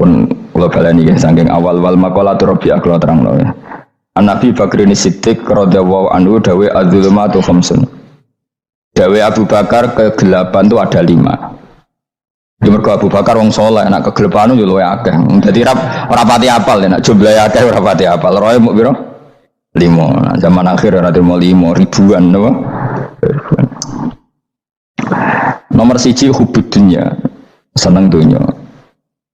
pun kula baleni nggih saking awal wal maqalatur rabi'ah kula terangno ya. An-Nabi Bakrin Siddiq radhiyallahu anhu dawe adzulumatu khamsun. Dawe Abu Bakar kegelapan itu ada 5. Mergo Abu Bakar wong saleh nek kegelapan yo luwih akeh. Dadi ora pati apal nek jumlahe akeh ora pati apal. Roe muk piro? 5. Nah, zaman akhir ora terima 5 ribuan napa? Ribuan. Nomor 1 hubud dunya. Seneng dunya.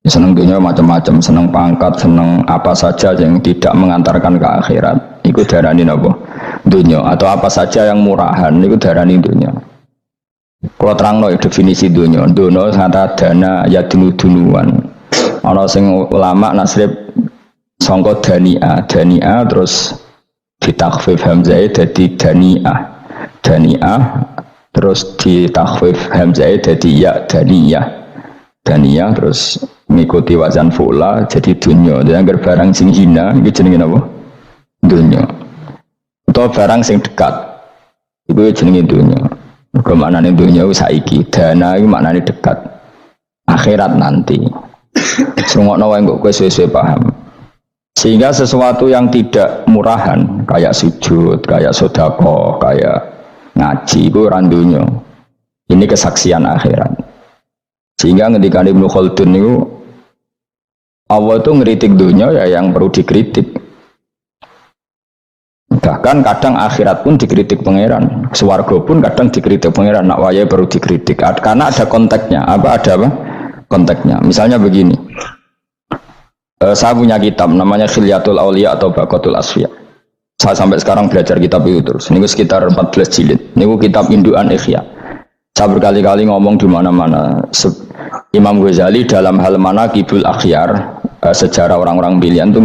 Seneng dunia macam-macam, seneng pangkat, seneng apa saja yang tidak mengantarkan ke akhirat. Iku darani napa? Dunia. Atau apa saja yang murahan, iku darani dunia. Kalau terangno definisi dunia, dunia kata dana ya dunu-dunuan. Ana sing ulama nasrib sangka dania terus ditakhfif hamzah dadi daniah terus ditakhfif hamzah dadi ya daniyah terus mengikuti wazan fula jadi dunya. Jadi barang sing hina iki jenenge apa? Dunya. Atau barang sing dekat iku jenenge dunya. Mergo maknane dunya saiki, dana iku maknane dekat. Akhirat nanti. Srungokno wae kok kowe suwe-suwe paham. Sehingga sesuatu yang tidak murahan kayak sujud, kayak sedekah, kayak ngaji iku ora dunya. Ini kesaksian akhirat. Sehingga ketika Ibnu Khaldun itu Allah itu ngeritik dunia ya yang perlu dikritik. Bahkan kadang akhirat pun dikritik pangeran, swarga pun kadang dikritik pangeran. Nak waya perlu dikritik karena ada konteksnya. Ada apa? Konteksnya. Misalnya begini. Saya punya kitab namanya Khilyatul Auliya atau Baqatul Asfiya. Saya sampai sekarang belajar kitab itu terus. Ini sekitar 14 jilid. Ini kitab indukan Ihya. Saya berkali-kali ngomong di mana-mana. Imam Ghazali dalam hal mana Kibul Akhyar, sejarah orang-orang pilihan itu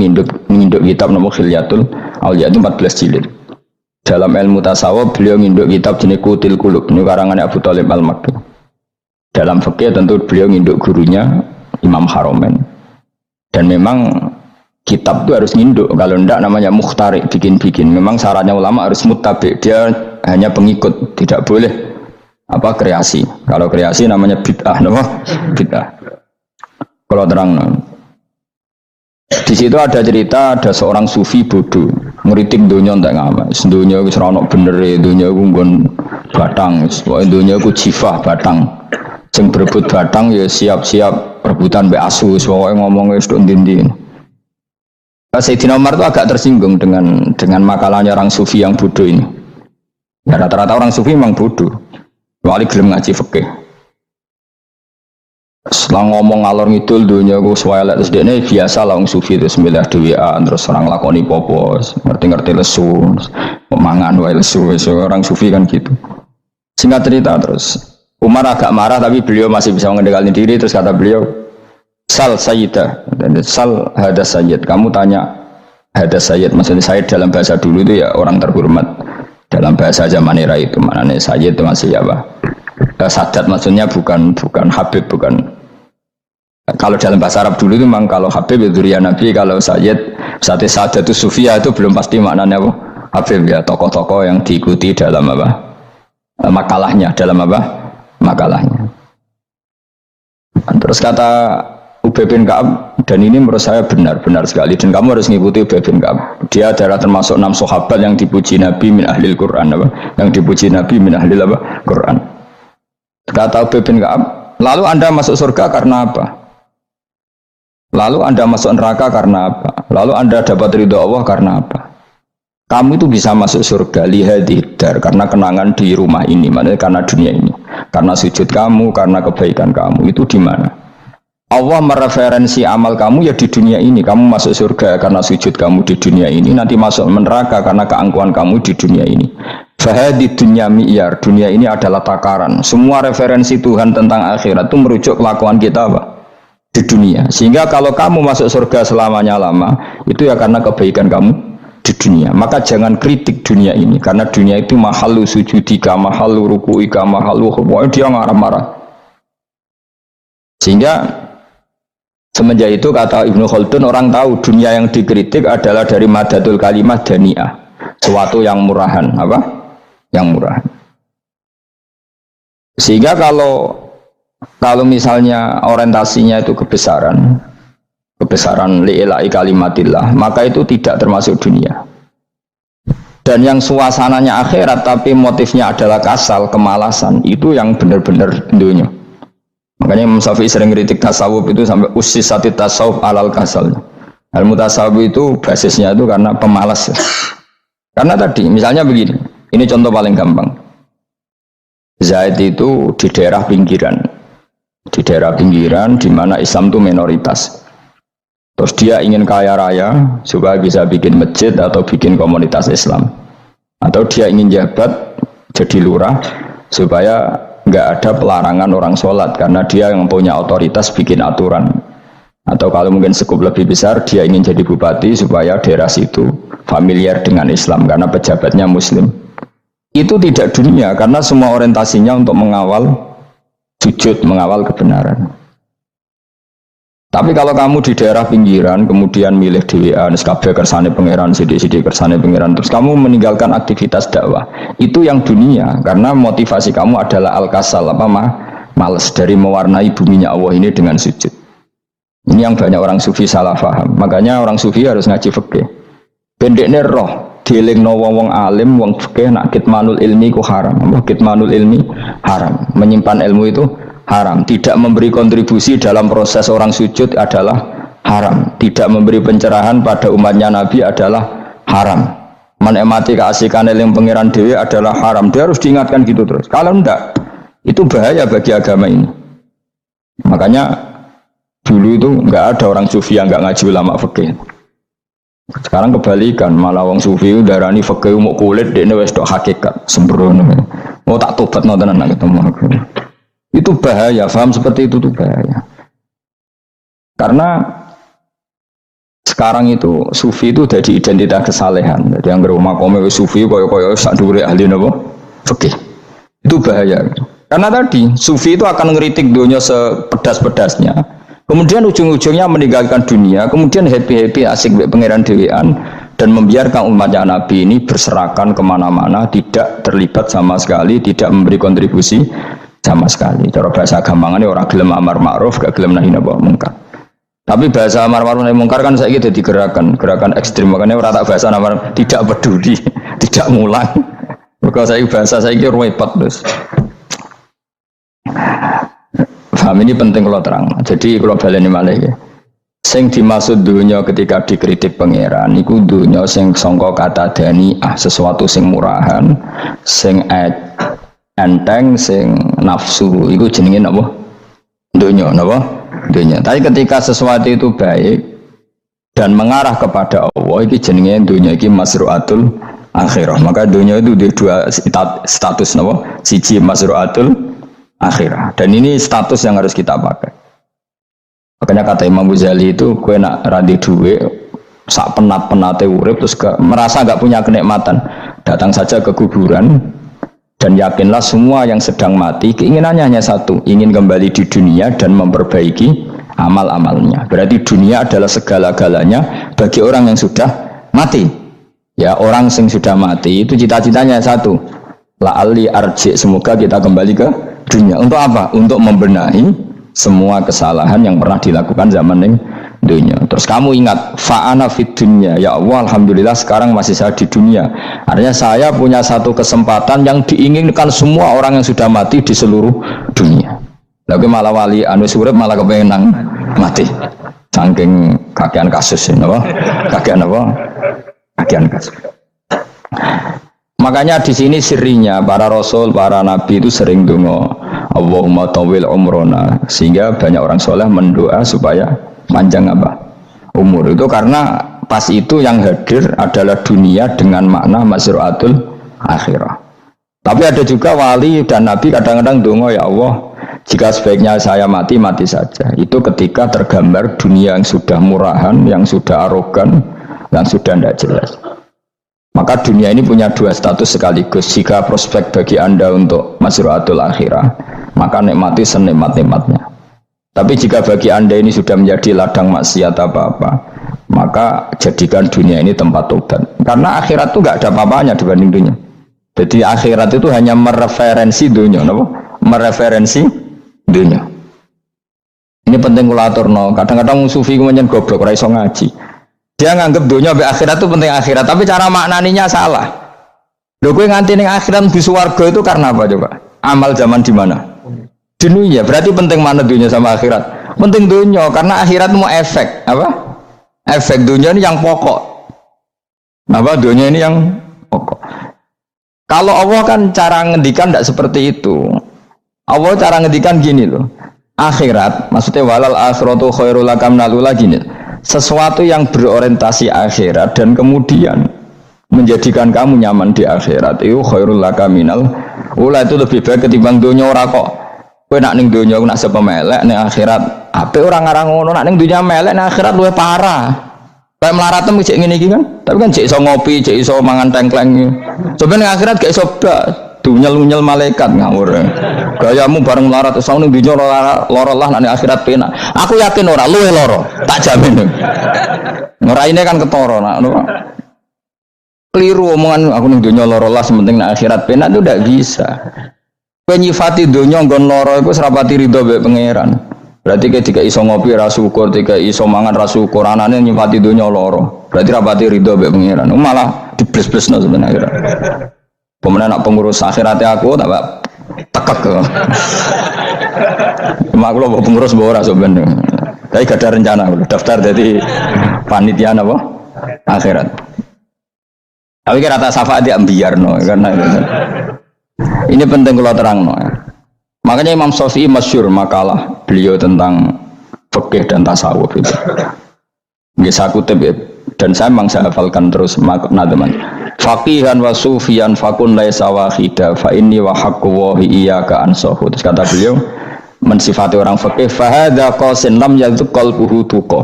nginduk kitab nama Khilyatul Auliya itu 14 jilid. Dalam ilmu tasawuf beliau nginduk kitab jenis Qutil Qulub, ini karangan Abu Thalib Al-Makki. Dalam fikih tentu beliau nginduk gurunya Imam Haromen. Dan memang kitab itu harus nginduk, kalau tidak namanya mukhtarik, bikin-bikin. Memang syaratnya ulama harus muttabi, dia hanya pengikut, tidak boleh kreasi. Kalau kreasi namanya bid'ah, bid'ah. Kalau terang, di situ ada cerita ada seorang sufi bodoh, ngeritik dunia ndak ngamal. Dunia wis ora ono benere, dunia ku nggon batang, dunia ku jifah batang. Sing berebut batang ya siap-siap rebutan mbek asu, pokoke ngomong wis tok ndi-ndi. Sayyidina Umar itu agak tersinggung dengan makalahnya orang sufi yang bodoh ini. Ya rata-rata orang sufi memang bodoh. Wali gelem ngaji fikih. Setelah ngomong ngalor ngidul dunia ku swelek terus dekne biasa lah wong sufi terus milih dhewean terus orang lakoni popo, ngerti-ngerti lesu, mangan wae lesu, orang sufi kan gitu. Singkat cerita terus Umar agak marah tapi beliau masih bisa mengendalikan diri terus kata beliau, "Sal sayyidah." Sal hada sayyid. Kamu tanya hada sayyid, maksudnya sayyid dalam bahasa dulu itu ya orang terhormat. Dalam bahasa zaman era itu maknanya sayyid itu masih apa? Sadat maksudnya bukan habib, bukan. Kalau dalam bahasa Arab dulu itu memang kalau habib itu dzurriyyah Nabi, kalau sayyid sadat itu sufia itu belum pasti maknanya apa? Habib ya, tokoh-tokoh yang diikuti dalam apa? Makalahnya, dalam apa? Makalahnya. Terus kata Ubay bin Ka'ab, dan ini menurut saya benar sekali, dan kamu harus mengikuti Ubay bin Ka'ab. Dia adalah termasuk 6 sahabat yang dipuji Nabi min ahlil Quran, apa? Yang dipuji Nabi min ahlil apa? Quran. Kata Ubay bin Ka'ab, lalu Anda masuk surga karena apa? Lalu Anda masuk neraka karena apa? Lalu Anda dapat ridho Allah karena apa? Kamu itu bisa masuk surga lihadidar karena kenangan di rumah ini, maksudnya karena dunia ini, karena sujud kamu, karena kebaikan kamu. Itu di mana? Allah mereferensi amal kamu ya di dunia ini. Kamu masuk surga karena sujud kamu di dunia ini, nanti masuk neraka karena keangkuhan kamu di dunia ini. Fahadi dunya mi'yar, dunia ini adalah takaran. Semua referensi Tuhan tentang akhirat itu merujuk kelakuan kita apa? Di dunia. Sehingga kalau kamu masuk surga selamanya lama, itu ya karena kebaikan kamu di dunia. Maka jangan kritik dunia ini, karena dunia itu mahalu sujudika, mahalu ruku'ika, mahalu pokoknya dia marah-marah. Sehingga semenjak itu kata Ibnu Khaldun, orang tahu dunia yang dikritik adalah dari madatul kalimah dani'ah, suatu yang murahan, apa? Yang murahan. Sehingga kalau misalnya orientasinya itu kebesaran, kebesaran li'ilai kalimatillah, maka itu tidak termasuk dunia. Dan yang suasananya akhirat tapi motifnya adalah kasal, kemalasan, itu yang benar-benar dunia. Makanya Imam Syafi'i sering kritik tasawuf itu sampai usisati tasawuf alal kasal. Ilmu tasawuf itu basisnya itu karena pemalas. Karena tadi misalnya begini, ini contoh paling gampang. Zaid itu di daerah pinggiran di mana Islam itu minoritas. Terus dia ingin kaya raya supaya bisa bikin masjid atau bikin komunitas Islam, atau dia ingin jabat jadi lurah supaya nggak ada pelarangan orang sholat karena dia yang punya otoritas bikin aturan, atau kalau mungkin skup lebih besar dia ingin jadi bupati supaya daerah situ familiar dengan Islam karena pejabatnya Muslim. Itu tidak dunia karena semua orientasinya untuk mengawal sujud, mengawal kebenaran. Tapi kalau kamu di daerah pinggiran, kemudian milih DWA, kabeh kersane pangeran, sidik-sidik kersane pangeran, terus kamu meninggalkan aktivitas dakwah, itu yang dunia, karena motivasi kamu adalah al-kasal, males dari mewarnai buminya Allah ini dengan sujud. Ini yang banyak orang sufi salah paham. Makanya orang sufi harus ngaji fikih. Pendeknya roh, dielingno wong alim, wong fikih, nak kitmanul ilmi ku haram. Kitmanul ilmi haram. Menyimpan ilmu itu haram. Tidak memberi kontribusi dalam proses orang sujud adalah haram. Tidak memberi pencerahan pada umatnya Nabi adalah haram. Menikmati keasikan eling pangeran dewi adalah haram. Dia harus diingatkan gitu terus. Kalau enggak, itu bahaya bagi agama ini. Makanya dulu itu enggak ada orang sufi yang enggak ngaji ulama fikih. Sekarang kebalikan, malah wong sufi darani fikih mau kulit dekne wis tok hakikat sembrono. Mau tak tobat tenan nak ketemu aku. Itu bahaya, paham seperti itu tuh bahaya. Karena sekarang itu sufi itu jadi identitas kesalehan. Jadi yang rumah kome sufi koyo sak dhuwure ahli napa? Fikih. Itu bahaya. Karena tadi sufi itu akan ngeritik dunia sepedas-pedasnya. Kemudian ujung-ujungnya meninggalkan dunia, kemudian happy-happy asik be pangeran dewean dan membiarkan umatnya Nabi ini berserakan kemana-mana, tidak terlibat sama sekali, tidak memberi kontribusi sama sekali. Cara bahasa gampangannya orang gelem amar ma'ruf, gak gelem nahi mungkar. Tapi bahasa amar ma'ruf nahi mungkar kan saya gitu gerakan ekstrim, makanya orang tak bahasa amar tidak peduli, tidak ngulang. Kalau saya bahasa saya kira repot terus. Paham, ini penting kalau terang. Jadi kalau baleni malih ya. Sing dimaksud dunia ketika dikritik pangeran iku dunia sing sangka kata dani'ah, sesuatu sing murahan, sing enteng, sing nafsu, itu jenenge napa? Dunia, napa? Dunia. Tapi ketika sesuatu itu baik dan mengarah kepada Allah, itu jenenge dunia iki masru'atul akhirah. Maka dunia itu ada dua status, napa? Siji masru'atul akhirah. Dan ini status yang harus kita pakai. Makanya kata Imam Ghazali itu, kue nak radi duwe sak penat-penate urip terus merasa gak punya kenikmatan, datang saja ke kuburan dan yakinlah semua yang sedang mati keinginannya hanya satu, ingin kembali di dunia dan memperbaiki amal-amalnya. Berarti dunia adalah segala-galanya bagi orang yang sudah mati. Ya, orang yang sudah mati itu cita-citanya satu, la'alli arji, semoga kita kembali ke dunia. Untuk apa? Untuk membenahi semua kesalahan yang pernah dilakukan zaman yang dunia. Terus kamu ingat, fa'ana fid dunya, ya Allah, alhamdulillah sekarang masih saya di dunia. Artinya saya punya satu kesempatan yang diinginkan semua orang yang sudah mati di seluruh dunia. Lalu malah wali anu surip malah kepengen nang mati. Saking kakean kasus ini, apa? Kakean apa? Kakean kasus. Makanya di sini sirinya para rasul, para nabi itu sering donga Allahumma tawil umrona, sehingga banyak orang soleh mendoa supaya panjang apa? Umur. Itu karena pas itu yang hadir adalah dunia dengan makna masru'atul akhirah. Tapi ada juga wali dan nabi kadang-kadang donga, ya Allah, jika sebaiknya saya mati, mati saja. Itu ketika tergambar dunia yang sudah murahan, yang sudah arogan, yang sudah tidak jelas. Maka dunia ini punya dua status sekaligus. Jika prospek bagi Anda untuk masru'atul akhirah, maka nikmati senikmat-nikmatnya. Tapi jika bagi Anda ini sudah menjadi ladang maksiat apa-apa, maka jadikan dunia ini tempat tobat. Karena akhirat itu gak ada apa-apanya dibanding dunia. Jadi akhirat itu hanya mereferensi dunia, mereferensi dunia. Ini penting kula aturno. Kadang-kadang sufi ku menyen goblok ora iso ngaji. Dia nganggep dunia be akhirat itu penting akhirat, tapi cara maknaninya salah. Lho kowe nganti ning akhirat di swarga itu karena apa coba? Amal zaman di mana? Di dunia. Berarti penting mana dunia sama akhirat? Penting dunia karena akhirat mau efek apa? Efek dunia ini yang pokok. Apa dunia ini yang pokok. Kalau Allah kan cara ngendikan tidak seperti itu. Allah cara ngendikan gini loh. Akhirat, maksudnya walal akhiratu khairul laka minal ula gini. Sesuatu yang berorientasi akhirat dan kemudian menjadikan kamu nyaman di akhirat itu khairul laka minal ula, itu lebih baik ketimbang dunia. Ora kok kowe nak ning dunia nak sepemelek ning akhirat apik ora ngarang ngono, nak ning dunia melek ning akhirat luwih parah. Kayak melaratem cek ngene iki kan, tapi kan cek iso ngopi, cek iso mangan tengkleng. Coba ning akhirat gak iso dunyel-nyel malaikat ngawur. Gayamu bareng melarat iso ning dunya lara lah nek akhirat penak. Aku yakin ora luwih lara, tak jamin. Ngeraine kan ketara nak keliru omongan aku ning dunya lara lah sementing nek akhirat penak itu ndak bisa. Kowe nyifati dunya nggon lara iku serapati ridho mbek pangeran. Berarti ketika iso ngopi ra syukur, ketika iso mangan ra syukur, anane nyifati dunya lara. Berarti rapati ridho mbek pangeran. Malah dibles-blesno sebenarnya. Pemenang nak pengurus akhiratnya aku tak tekek kok. Cuma aku loh pengurus bawa sebenarnya. Tapi gak ada rencana daftar jadi panitia apa akhirat. Tapi kira rata syafaat dia biar no karena ini penting kalau terang no. Makanya Imam Syafi'i masyhur makalah beliau tentang fikih dan tasawuf itu. Nggih saya kutip ya, dan saya memang saya hafalkan terus makna teman. Faqihan wa sufiyan fakun laisa wahida fa inni wa haqqu wa iyyaka ansahu. Terus kata beliau mensifati orang fikih fa hadza qasin lam yadhq qalbuhu tuqa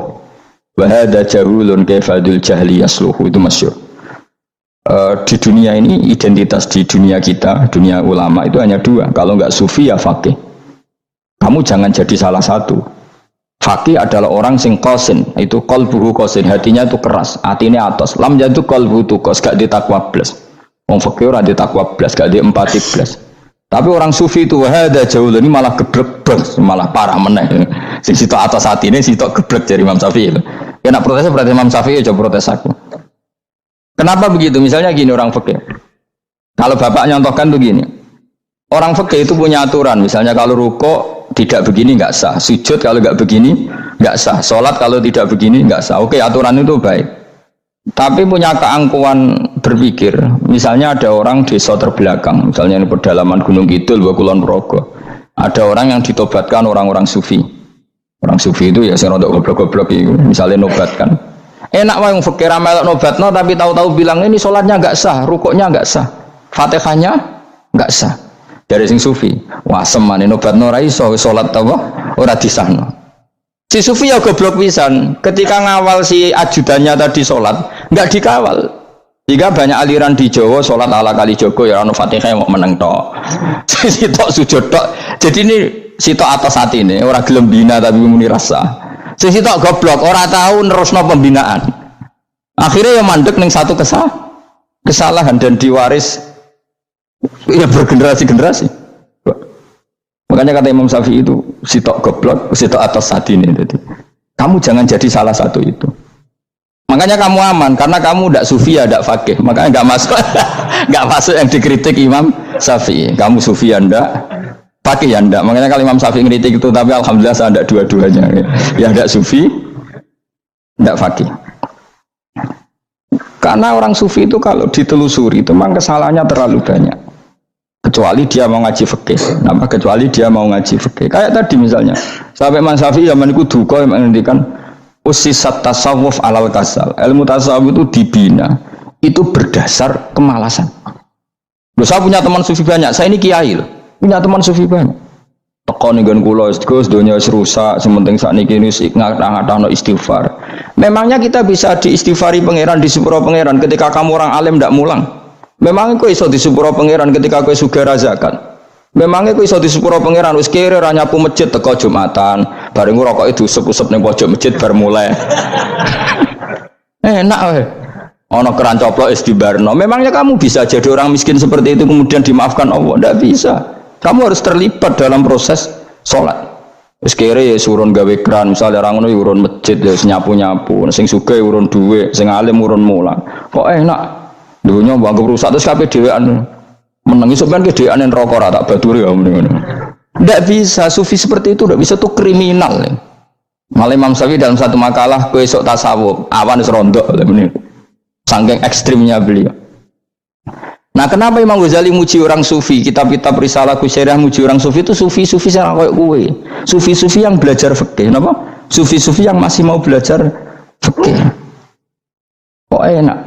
wa hadza jahulun kaifadul jahli yasluhu. Itu masyhur. Di dunia ini identitas di dunia kita, dunia ulama itu hanya dua. Kalau enggak sufi ya faqih. Kamu jangan jadi salah satu. Faqih adalah orang sing qasin, itu qalbuhu qasin, hatinya itu keras, hatinya atas. Lam jadu qalbuhu tuqas, gak ditakwa blas. Wong faqih ora ditakwa blas, gak diempati blas. Tapi orang sufi itu wahada jauh ini malah geblek blas, malah parah meneh. Sing sitok atas hatine sitok geblek dari Imam Syafi'i. Ya nak protes berarti Imam Syafi'i aja protes aku. Kenapa begitu? Misalnya gini orang fikih. Kalau bapak nyontohkan tuh gini. Orang fikih itu punya aturan. Misalnya kalau rukuk tidak begini nggak sah. Sujud kalau nggak begini nggak sah. Sholat kalau tidak begini nggak sah. Oke, aturan itu baik. Tapi punya keangkuhan berpikir. Misalnya ada orang desa terbelakang. Misalnya di pedalaman Gunung Kidul, Kulon Progo. Ada orang yang ditobatkan orang-orang sufi. Orang sufi itu ya saya rontok goblok-goblok itu. Misalnya nobatkan. Enak wae wong fikir melok nobatno tapi tahu-tahu bilang ini sholatnya enggak sah, rukuknya enggak sah, Fatihahnya enggak sah. Dari sing sufi, wah semane nobatno ora iso sholat apa ora disahno. Si sufi ya goblok pisan, ketika ngawal si ajudannya tadi sholat enggak dikawal. Jika banyak aliran di Jawa sholat ala kali Joko ya ono Fatihah mau meneng tok. Sitok sujud tok. Jadi ini sitok atas hati ini ora gelem bina tapi muni rasa. Sisi tok goblok, ora tahu nerusno pembinaan. Akhirnya yang mandek ning satu kesalahan dan diwaris ya bergenerasi-generasi. Makanya kata Imam Syafi'i itu sitok goblok, sitok atas hati ini. Jadi, kamu jangan jadi salah satu itu. Makanya kamu aman karena kamu ndak sufi ya ndak fakih. Makanya nggak masuk nggak masuk yang dikritik Imam Syafi'i. Kamu sufi ya ndak fakih ya ndak. Makanya kalau Imam Syafi'i ngeritik itu, tapi alhamdulillah saya ndak dua-duanya. Ya ndak sufi, ndak fakih. Karena orang sufi itu kalau ditelusuri itu memang kesalahannya terlalu banyak. Kecuali dia mau ngaji fikih. Nama kecuali dia mau ngaji fikih. Kayak tadi misalnya, sampai Imam Syafi'i zaman itu duka yang menghentikan usisat tasawuf alal kasal. Ilmu tasawuf itu dibina itu berdasar kemalasan. Loh, saya punya teman sufi banyak. Saya ini kiai loh. Punya teman sufi banyak. Teko ning nggon kula Gus donya wis rusak, sementing sakniki wis ngatah-ngatahno istighfar. Memangnya kita bisa diistighfari pangeran, disepuro pangeran ketika kamu orang alim ndak mulang? Memangnya kowe iso disepuro pangeran ketika kowe sugih zakat? Memangnya kowe iso disepuro pangeran wis kere ra nyapu masjid teko Jumatan, bareng rokoke diusep-usep ning pojok masjid bar mulai. Enak wae. Ana keran coplok wis dibarno. Memangnya kamu bisa jadi orang miskin seperti itu kemudian dimaafkan Allah? Ndak bisa. Kamu harus terlibat dalam proses sholat. Wis kere ya urun gawe kran, misale orang ngono ya urun masjid ya nyapu-nyapu, sing sugih urun dhuwit, sing alim urun mulang. Kok enak. Dunya mbok rusak terus kabeh dhewean. Meneng iso ben dhewean neraka ora tak baturi ya ngono. Ndak bisa, sufi seperti itu ndak bisa, tuh kriminal. Malah Imam Syafi'i dalam satu makalah kowe esuk tasawuf, awan wis rondok ngene. Saking ekstrimnya beliau. Nah, kenapa Imam Ghazali muji orang sufi? Kitab-kitab Risalah Qusairiyah muji orang sufi itu sufi-sufi yang kayak kowe. Sufi-sufi yang belajar fikih, napa? Sufi-sufi yang masih mau belajar fikih. Kok enak?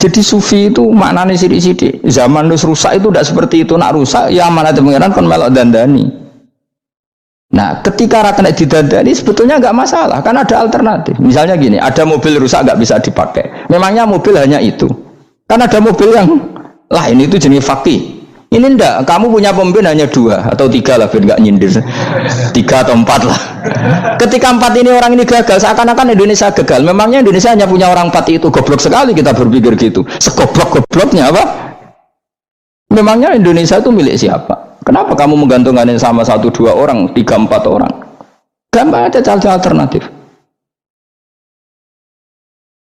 Jadi sufi itu maknanya sidik-sidik. Zaman wis rusak itu tidak seperti itu. Nak rusak ya amanat pengiran kon melok dandani. Nah, ketika ra kena didandani sebetulnya enggak masalah, kan ada alternatif. Misalnya gini, ada mobil rusak enggak bisa dipakai. Memangnya mobil hanya itu. Kan ada mobil yang lah ini itu jenis fakih. Ini enggak, kamu punya pemimpin hanya 2 atau 3 lah biar enggak nyindir. 3 atau 4 lah. Ketika 4 ini orang ini gagal, seakan-akan Indonesia gagal. Memangnya Indonesia hanya punya orang 4 itu. Goblok sekali kita berpikir gitu. Segoblok-gobloknya apa? Memangnya Indonesia itu milik siapa? Kenapa kamu menggantungkan sama 1-2 orang, 3-4 orang? Gampang aja cari alternatif.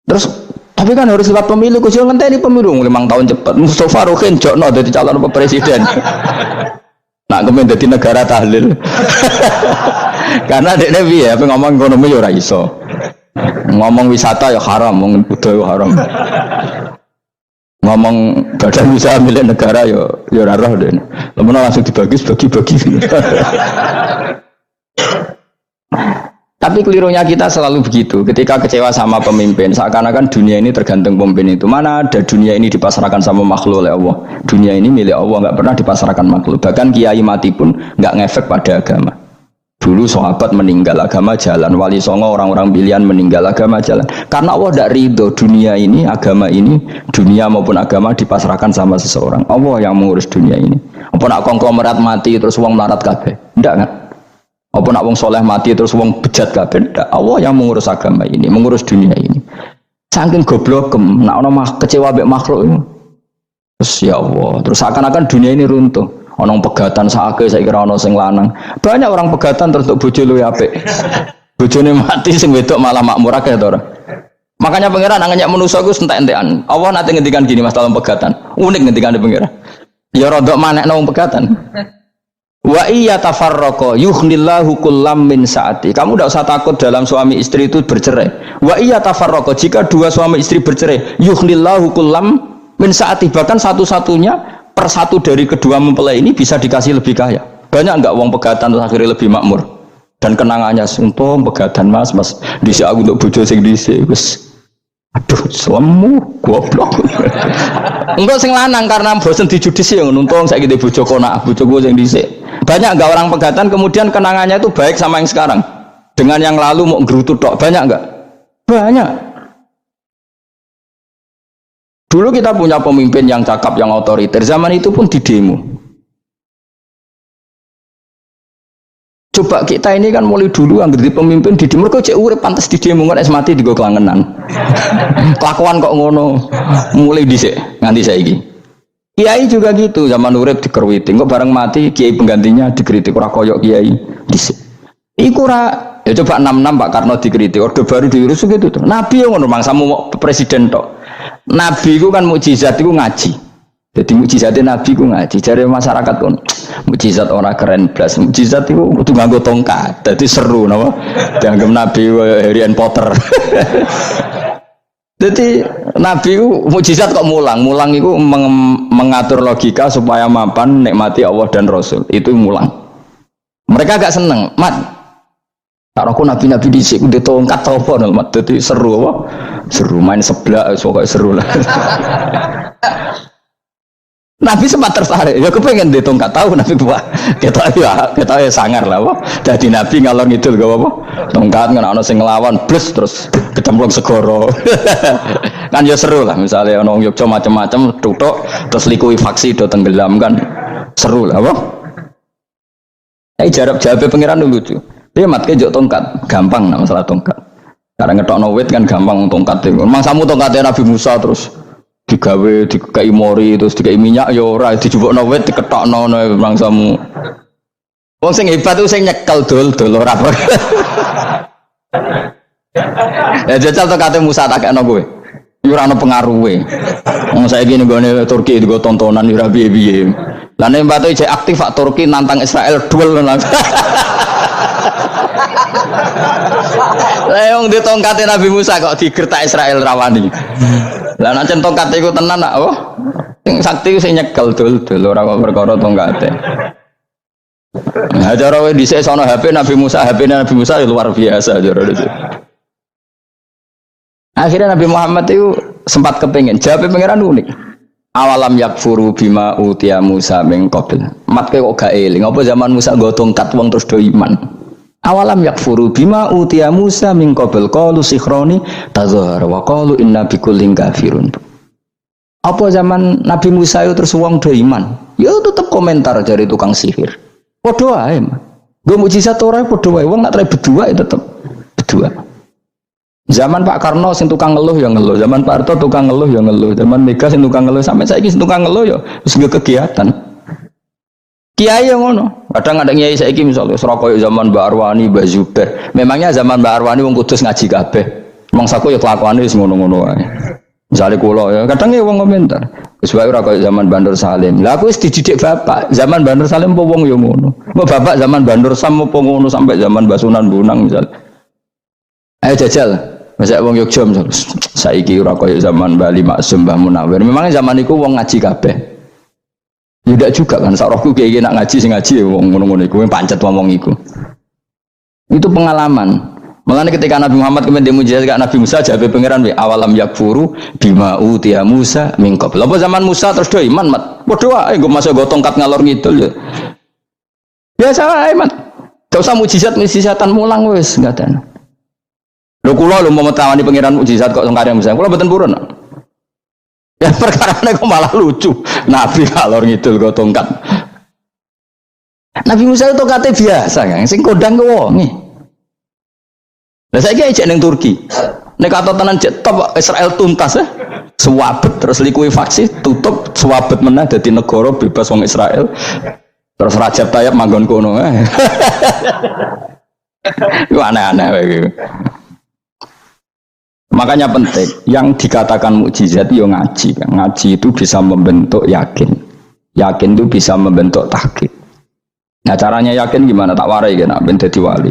Terus tapi kan harus lewat pemilu, kecil ngenteni pemilu 5 tahun cepat. Mustafa Rokin jokno jadi calon presiden. Nak kemen jadi negara tahlil. Karena dekne piye apa ngomong ekonomi ya ora iso. Ngomong wisata ya haram, ngomong budaya haram. Ngomong badan usaha milik negara ya ora roh den. Lemene langsung dibagi-bagi. Tapi kelirunya kita selalu begitu. Ketika kecewa sama pemimpin, seakan-akan dunia ini tergantung pemimpin itu. Mana ada dunia ini dipasrahkan sama makhluk oleh Allah. Dunia ini milik Allah, nggak pernah dipasrahkan makhluk. Bahkan kiai mati pun nggak ngefek pada agama. Dulu sahabat meninggal agama jalan, wali songo orang-orang pilihan meninggal agama jalan. Karena Allah tidak ridho dunia ini, agama ini, dunia maupun agama dipasrahkan sama seseorang. Allah yang mengurus dunia ini. Apa nak konglomerat mati terus uang melarat kabeh? Enggak kan? Apa nak wong soleh mati terus wong bejat kabeh? Allah yang mengurus agama ini, mengurus dunia ini. Saking goblokem, nak ono kecewa mbek makhluk itu. Terus ya Allah, terus seakan-akan dunia ini runtuh. Ono pegatan sakake saya kira ono sing lanang. Banyak orang pegatan terus untuk bojo luwih apik. Bojone mati sing wedok malah makmur akeh to ora. Makanya pangeran nganyak manusa iku entek-entekan. Allah nate ngendikan gini Mas dalam pegatan. Unik ngendikane pangeran. Ya rodok manekno wong pegatan. Wa iya tafarraqa yughnillahu kullam min saati. Kamu tidak usah takut dalam suami istri itu bercerai. Wa iya tafarraqa, jika 2 suami istri bercerai, yughnillahu kullam min saati, bahkan satu-satunya per 1 dari kedua mempelai ini bisa dikasih lebih kaya. Banyak enggak wong pegatan terus akhirnya lebih makmur? Dan kenangannya untung pegatan Mas dhisik aku untuk bojo sing dhisik wis. Aduh, selemu goblok. Enggak sing lanang karena bosen dijudisi yang untung saiki di bojo konak, bojoku sing dhisik. Banyak enggak orang pegatan kemudian kenangannya itu baik sama yang sekarang dengan yang lalu mau gerutu tok? Banyak enggak? Banyak. Dulu kita punya pemimpin yang cakap, yang otoriter, zaman itu pun di demo. Coba kita ini kan mulai dulu yang jadi pemimpin di demo, kok cek urip pantas di demo, nggak es mati di go kelangenan. Kelakuan kok ngono, mulai dhisik nganti saiki. Kiai juga gitu, zaman urip dikerwiti, kok bareng mati kiai penggantinya dikritik ora koyok kiai dhisik. Iku ora ya coba 66 Pak Karno dikritik, orde baru diurus gitu tuh. Nabi yang ngono mangsamu mau presiden tok. Nabi ku kan mukjizat iku ngaji. Jadi mukjizatnya Nabi ku ngaji. Jare masyarakat kon mukjizat ora keren blas. Mukjizat iku kudu nganggo tongkat. Dadi seru napa? Dianggap Nabi Harry Potter. Jadi Nabi ku mukjizat kok mulang. Mulang iku mengatur logika supaya mapan nikmati Allah dan Rasul. Itu mulang. Mereka agak seneng, Mat. Kalau aku nabi-nabi dhisik ku tongkat apa no, Mat. Dadi seru apa? Seru main seblak pokoke seru lah. Nabi sempat tertarik, ya kepengen di tongkat tahu Nabi Pak. Kita ya sangar lah, wah. Jadi Nabi ngalor ngidul gak apa? Tongkat nggak ono sing ngelawan, blus terus kecemplung segoro. Kan ya seru lah, misalnya ono Yogyo macam-macam, tutuk terus likui faksi do tenggelam kan, seru lah, wah. Jarab jawabnya pangeran lucu. Dia matke jok tongkat, gampang nah masalah tongkat. Karena ngetokno wit kan gampang tongkat itu. Memang samu tongkatnya Nabi Musa terus digawe dikai mori terus dikai minyak ya ora dijupukno wit diketokno mangsamu Wong sing hebat itu sing nyekel dul ora apa. Ya jajal to kate Musa tak kena kowe. Yo ora ono pengaruhe. Wong saiki nggone Turki digo tontonan yo ora piye-piye. Lah nek mbate jek aktif Pak Turki nantang Israel duel lah. Lah wong di tongkate Nabi Musa kok digertak Israel rawani. Lah nek tongkate iku tenan nak oh. Sing sakti sing nyekel dul ora kok perkara tongkate. Nah, cara wae dhisik sono HP Nabi Musa ya luar biasa cara itu. Akhirnya Nabi Muhammad itu sempat kepengin jawab pangeran unik. Awalam yakfuru bima utiya Musa min qabl. Matke kok gak eling apa zaman Musa nggo tongkat wong terus do iman. Awalam yakfuru bima utiya Musa min qabl qalu sikhroni tazahar wa qalu inna bikullin kafirun. Apa zaman Nabi Musa itu terus wong do iman? Ya tetep komentar dari tukang sihir. Podo wae. Nggo mukjizat ora podo wae wong nak trai berdua ya tetep berdua. Zaman Pak Karno sing tukang ngeluh ya ngeluh, zaman Pak Harto tukang ngeluh ya ngeluh, zaman Mega sing tukang ngeluh sampai saiki sing tukang ngeluh ya wis nggak kegiatan. Kiai yang ngono. Kadang ada kiai saiki misalnya Surabaya zaman Mbak Arwani, Mbak Zubair. Memangnya zaman Mbak Arwani wong Kudus ngaji kabeh. Mangsaku ya kelakuane wis ngono-ngono wae. Misalnya kula ya, kadang ya wong komentar. Wis wae ora kaya zaman Bandur Salim. Lah aku wis dididik bapak, zaman Bandur Salim apa wong ya ngono. Mbok bapak zaman Bandur Sam apa ngono sampai zaman Basunan Bonang misal. Ayo jajal. Masa wong Yogya misal. Saiki ora kaya zaman Bali Maksum Mbah Munawir. Memangnya zaman iku wong ngaji kabeh. Ya ndak juga kan sarahku kiai nak ngaji sing ngaji ya wong ngono-ngono iku pancet ngomong iku. Itu pengalaman. Makanya ketika Nabi Muhammad kemudian mujizat Nabi Musa jawab pangeran we awalam yakfuru bima utiya Musa min qabl. Apa zaman Musa terus do iman mat. Padha wae nggo masuk go tongkat ngalor ngidul ya. Biasa wae mat. Gak usah mujizat-mujizatan mulang wis ngaten. Lho kula lho mau tawani pangeran mujizat kok sangkare Musa. Kula mboten purun. Ya perkarane kok malah lucu. Nabi ngalor ngidul go tongkat. Nabi Musa itu tongkate biasa kan sing kondang ke wonge. Lah saiki ejek ning Turki. Nek kata tenan jek top Israel tuntas ya. Suwabet terus likuifaksi tutup suwabet meneh dadi negara bebas wong Israel. Terus Rajab Tayyip manggon kono. Iku aneh-aneh wae. Makanya penting yang dikatakan mukjizat yo ngaji. Ngaji itu bisa membentuk yakin. Yakin itu bisa membentuk tahqiq. Nah caranya yakin gimana? Tak warai kan ben dadi wali.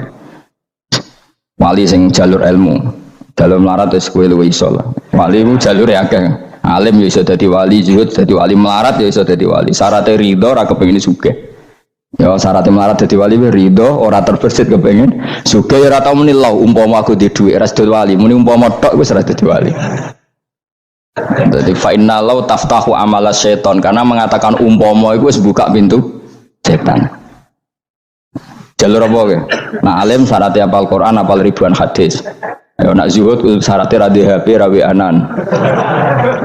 Wali sing jalur ilmu, jalur melarat wis kowe luwih iso lah. Wali ku jalur akeh. Alim ya iso dadi wali, zuhud dadi wali, melarat ya iso dadi wali. Syaratnya ridho ora kepengin sugih. Ya syaratnya melarat dadi wali ridho ora terbersit kepengin sugih ora tau muni lho umpama aku di dhuwit ora dadi wali, muni umpama tok wis ora dadi wali. Jadi fa inna law taftahu amala syaiton karena mengatakan umpama itu wis buka pintu setan. Jalur apa ke? Nah alim syaratnya apal Quran, apal ribuan hadis. Ayo nak zuhud syaratnya radhi HP, rawi anan.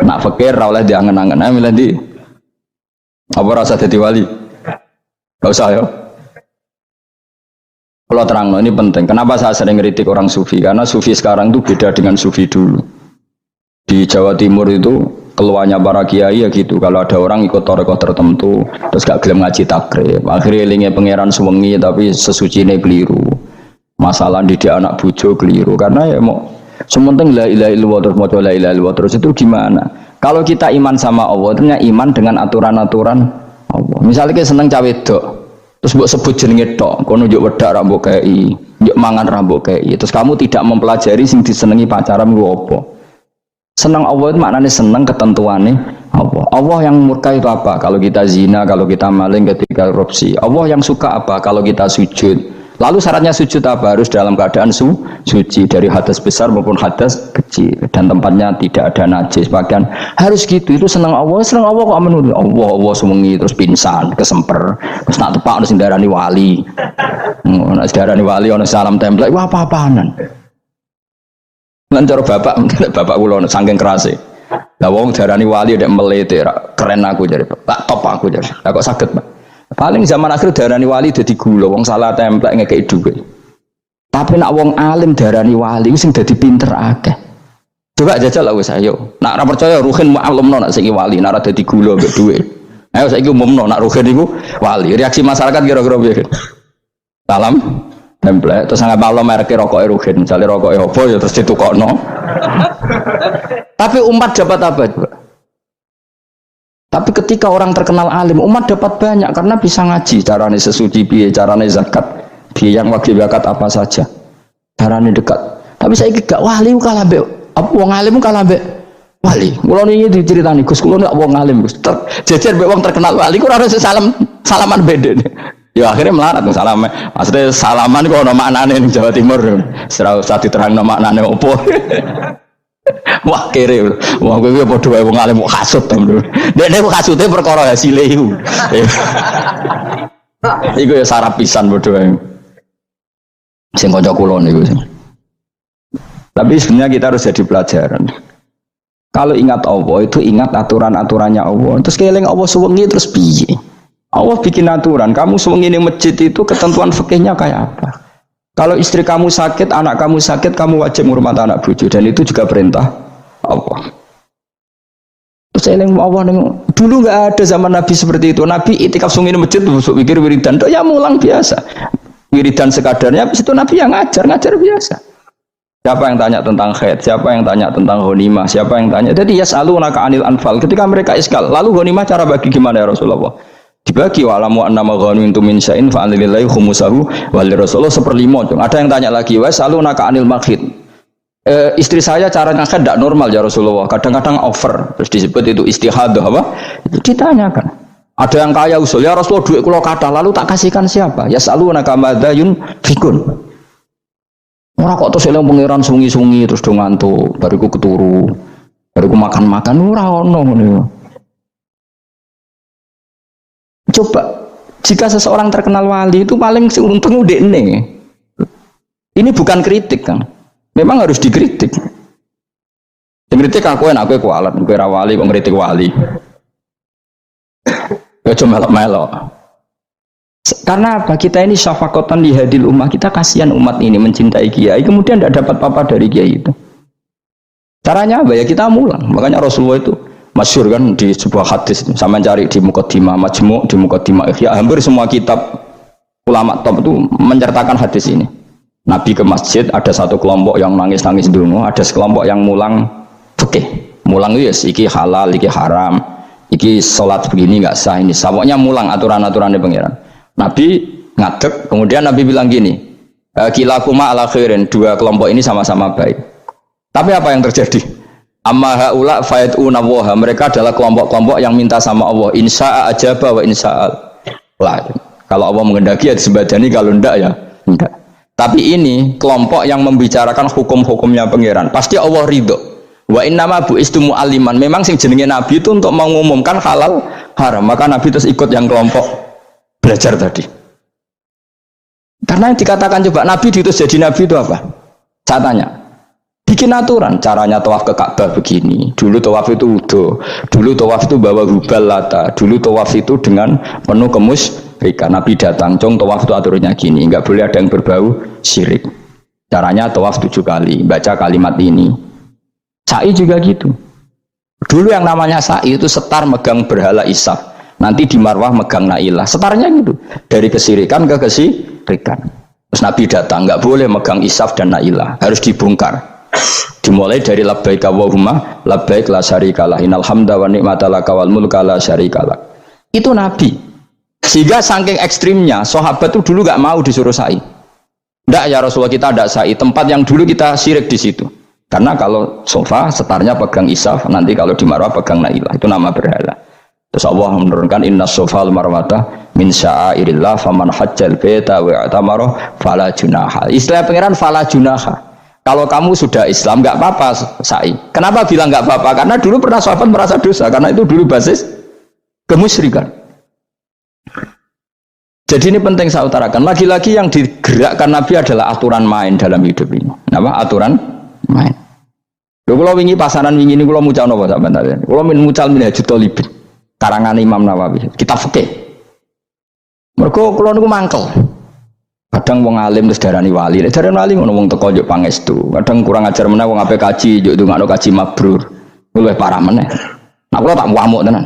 Nak fakir rawleh diangen-angen. Ayo milih di. Apa rasa jadi wali? Gak usah ya. Kalau terang ini penting. Kenapa saya sering kritik orang sufi? Karena sufi sekarang itu beda dengan sufi dulu. Di Jawa Timur itu keluarnya para kiai ya gitu. Kalau ada orang ikut toreko tertentu terus gak gelem ngaji takrib, akhirnya elinge pangeran suwengi tapi sesucine keliru. Masalah didik anak bojo keliru karena ya mau sementing la ilaha illallah terus maca la ilaha illallah terus itu gimana? Kalau kita iman sama Allah ternyata iman dengan aturan-aturan Allah. Misalnya kita seneng cawe wedok terus mbok sebut jenenge tok, kono njuk wedak ra mbok kei, njuk mangan ra mbok kei. Terus kamu tidak mempelajari sing disenengi pacaran ku apa? Senang Allah itu maknanya senang ketentuannya Allah. Allah yang murka itu apa? Kalau kita zina, kalau kita maling, ketika korupsi. Allah yang suka apa? Kalau kita sujud. Lalu syaratnya sujud apa? Harus dalam keadaan suci dari hadas besar maupun hadas kecil dan tempatnya tidak ada najis. Bahkan harus gitu. Itu senang Allah kok menurut Allah semengi terus pingsan, kesemper, terus nak tepak harus darani wali. Nak darani wali ono salam template. Wah apa-apaanan. Lancar bapak kula saking kerase. Lah wong darani wali nek melete keren aku jare. Tak top aku jare. Lah kok saged, Pak? Paling zaman akhir darani wali dadi gula, wong salah templek ngekeki dhuwit. Tapi nak wong alim darani wali sing dadi pinter akeh. Coba jajal lah wis ayo. Nak ora percaya ruhin mu'allimno nak saiki wali, nak ora dadi gula mbek dhuwit. Ayo saiki umumno nak ruhin iku wali. Reaksi masyarakat kira-kira piye? Salam template terus nggak malam merek rokok Rugen, misalnya rokok apa ya terus ditukokno. Tapi umat dapat apa juga? Tapi ketika orang terkenal alim, umat dapat banyak karena bisa ngaji, carane sesuci piye, carane zakat, piye yang wajib zakat apa saja, carane dekat. Tapi saya gak wali kalah mbek apa wong alim kalah mbek wali. Kula niki diceritani Gus, kula nek wong alim Gus, jejer mbek wong terkenal wali ku ora salaman beda. Ya akhirnya melarat salam. Maksudnya salaman kok ono maknane ning Jawa Timur. Ora usah diterangno maknane opo. Wah kere, wah kowe padha wae wong alim kok kasut to. Nek kasute perkara hasile iku. Iku ya sarap pisan padha wae. Sing kanca kula niku. Tapi sebenarnya kita harus jadi pelajaran. Kalau ingat Allah itu ingat aturan-aturannya Allah. Terus keling Allah suwengi terus piye? Allah bikin aturan. Kamu suwengi ning masjid itu ketentuan fikihnya kayak apa? Kalau istri kamu sakit, anak kamu sakit, kamu wajib menghormati anak bojo dan itu juga perintah Allah. Terus eling Allah dulu nggak ada zaman Nabi seperti itu. Nabi itikaf sungi masjid busuk pikir wiridan, ya mulang biasa. Wiridan sekadarnya, habis itu Nabi yang ngajar biasa. Siapa yang tanya tentang khaid, siapa yang tanya tentang ghanimah, siapa yang tanya. Jadi yas'alunaka 'anil anfal. Ketika mereka iskal, lalu ghanimah cara bagi gimana ya Rasulullah? Dibagi wa'lamu annama ghanimtum min syai'in fa lillahi khumusahu wa lirrasul 1/5. Ada yang tanya lagi, wa yas'alunaka 'anil makhid. Istri saya cara ngakad tidak normal ya Rasulullah, kadang-kadang over, terus disebut itu istihadah apa? Itu ditanyakan. Ada yang kaya usul, ya Rasulullah duit kula kathah lalu tak kasihkan siapa? Yas'alunaka madza yunfikun. Ora kok terus eling pangeran sungi-sungi terus do ngantuk, bariku keturu, bariku makan-makan ora ono ngono. Coba jika seseorang terkenal wali itu paling untung udekne. Ini bukan kritik kan. Memang harus dikritik. Dikritik aku enak aku kualat, kowe ra wali kok ngritik wali. Ya cuma melok-melok. Karena apa? Kita ini syafaqatan li hadil ummah, kita kasihan umat ini mencintai kiai, kemudian tidak dapat apa-apa dari kiai itu. Caranya apa ya? Kita mulang. Makanya Rasulullah itu masyhur kan di sebuah hadis, sama cari di Muqaddimah Majmu', di Muqaddimah Ihya, hampir semua kitab ulama top itu menceritakan hadis ini. Nabi ke masjid, ada satu kelompok yang nangis-nangis dulu, ada sekelompok yang mulang fikih. Mulang itu yes, iki halal, iki haram, iki sholat begini nggak sah, ini pokoknya mulang aturan-aturannya pangeran. Nabi ngadeg, kemudian Nabi bilang gini, kilakuma ala khairin, dua kelompok ini sama-sama baik. Tapi apa yang terjadi? Amma haula fayatuna waha, mereka adalah kelompok-kelompok yang minta sama Allah, insya'a ajaba wa insya'al lah. Kalau Allah menghendaki ya disembadani, kalau enggak ya enggak. Tapi ini kelompok yang membicarakan hukum-hukumnya pangeran, pasti Allah ridho. Wa innama bu'istu mu'alliman, memang sing jenenge Nabi itu untuk mengumumkan halal haram, maka Nabi terus ikut yang kelompok belajar tadi. Karena yang dikatakan coba Nabi diutus jadi Nabi itu apa? Saya tanya, bikin aturan, caranya tawaf ke Ka'bah begini, dulu tawaf itu wudu, dulu tawaf itu bawa hubal lata, dulu tawaf itu dengan penuh kemusyrikan. Nabi datang, cong tawaf itu aturannya gini, nggak boleh ada yang berbau syirik. Caranya tawaf 7 kali, baca kalimat ini. Sa'i juga gitu. Dulu yang namanya sa'i itu setar megang berhala Isaf. Nanti di Marwah megang Nailah, setarnya gitu, dari kesirikan ke kesirikan. Terus Nabi datang, nggak boleh megang Isaf dan Nailah, harus dibongkar. Dimulai dari labbaik Allahumma labbaik la syarikalah innal hamda wa ni'mata laka wal mulka la syarikalah. Itu Nabi. Sehingga saking ekstrimnya, sahabat itu dulu nggak mau disuruh sa'i. Nggak ya Rasulullah, kita ada sa'i, tempat yang dulu kita syirik di situ. Karena kalau sofa setarnya pegang Isaf, nanti kalau di Marwah pegang Nailah, itu nama berhala. Terus Allah menurunkan inna sofal marwata min sya'airillah faman hajjal baita wa i'tamara fala junaha. Istilah pangeran fala junaha. Kalau kamu sudah Islam nggak apa-apa sa'i. Kenapa bilang nggak apa-apa? Karena dulu pernah sahabat merasa dosa, karena itu dulu basis kemusyrikan. Jadi ini penting saya utarakan. Lagi-lagi yang digerakkan Nabi adalah aturan main dalam hidup ini. Apa? Aturan main. Kalau wingi pasaran wingi ini kalau mucal nopo sampean tadi. Kalau mucal Minhajul Thalibin. Karangan Imam Nawawi, kita fikih. Mergo kula niku mangkel. Kadang wong alim terus darani wali, darani wali ngono wong teko njuk pangestu. Kadang kurang ajar meneh wong ape kaji njuk ndongakno kaji mabrur. Luwih parah meneh. Nah kula tak ngamuk tenan.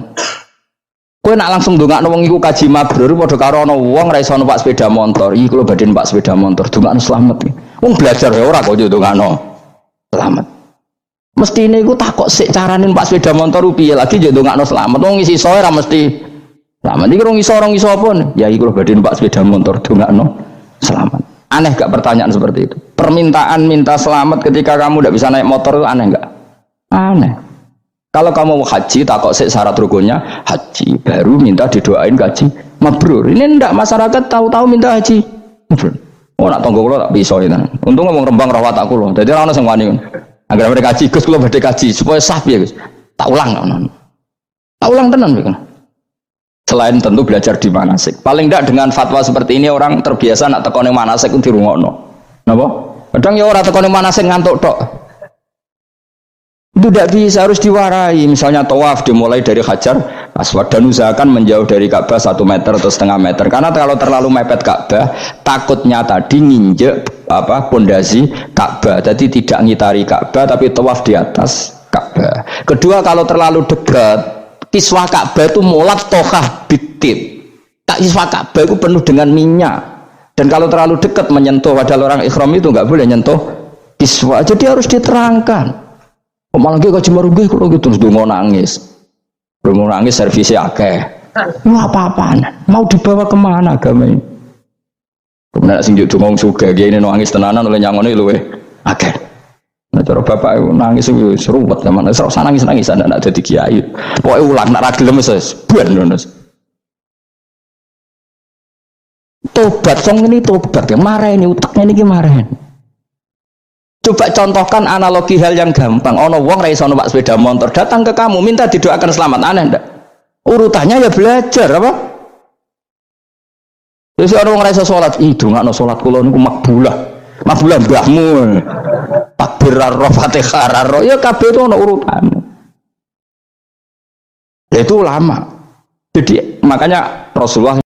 Kowe nak langsung ndongakno wong iku kaji mabrur padha karo ana wong ra iso numpak sepeda motor. Iki kula badhe numpak sepeda motor, ndongakno slamet. Wong belajar ya ora kok yo ndongakno slamet. Mestine iku takok sik carane numpak sepeda motor piye lagi yo ndongakno slamet. Wong isi iso ora mesti slamet. Iki rong iso apa? Ya iki kula badhe numpak sepeda motor ndongakno slamet. Aneh gak pertanyaan seperti itu? Permintaan minta selamat ketika kamu tidak bisa naik motor itu aneh gak? Aneh. Kalau kamu mau haji, takut syarat rukunnya haji, baru minta didoain haji mabrur. Ini ndak masyarakat tahu-tahu minta haji mabrur. Oh nak tonggo kula tak bisa itu. Untung ngomong Rembang rawat aku loh. Jadi orang sing wani. Agar mereka haji, Gus kula badhe haji supaya sah ya Gus. Tak ulang. Tak ulang tenan iki. Selain tentu belajar di manasik. Paling ndak dengan fatwa seperti ini orang terbiasa nak tekone manasik ku dirungokno. Napa? Kadang ya ora tekone manasik ngantuk tok. Itu tidak bisa, harus diwarai. Misalnya tawaf dimulai dari Hajar Aswad dan usahakan menjauh dari Ka'bah 1 meter atau setengah meter. Karena kalau terlalu mepet Ka'bah, takutnya tadi nginjek pondasi Ka'bah. Jadi tidak ngitari Ka'bah tapi tawaf di atas Ka'bah. Kedua, kalau terlalu dekat, kiswah Ka'bah itu mulat tohah bitit. Kiswah Ka'bah itu penuh dengan minyak. Dan kalau terlalu dekat menyentuh, padahal orang ikhram itu nggak boleh nyentuh kiswah. Jadi harus diterangkan. Malah gue kaji marugi kalau gitu terus mau nangis servisnya akeh. Lu apa-apaan? Mau dibawa kemana agama ini? Kemudian sing juk ngomong suga gini nangis tenanan oleh nyangone luwe akeh. Nah cara bapak itu nangis itu seruwet zaman serasa nangis anak jadi kiai. Pokoknya ulang nak ragilem wis ben ngono. Tobat song ini tobat ya marah ini utaknya ini gimana? Coba contohkan analogi hal yang gampang. Ono wong ra iso numpak sepeda motor datang ke kamu minta didoakan selamat, aneh ndak? Urutannya ya belajar apa? Terus ono wong ra iso salat, ih dongakno salat kula niku makbulah. Makbulah mbahmu. Takbir ar-ra Fatihah ar-ra. Ya kabeh itu ono urutane. Itu lama. Jadi makanya Rasulullah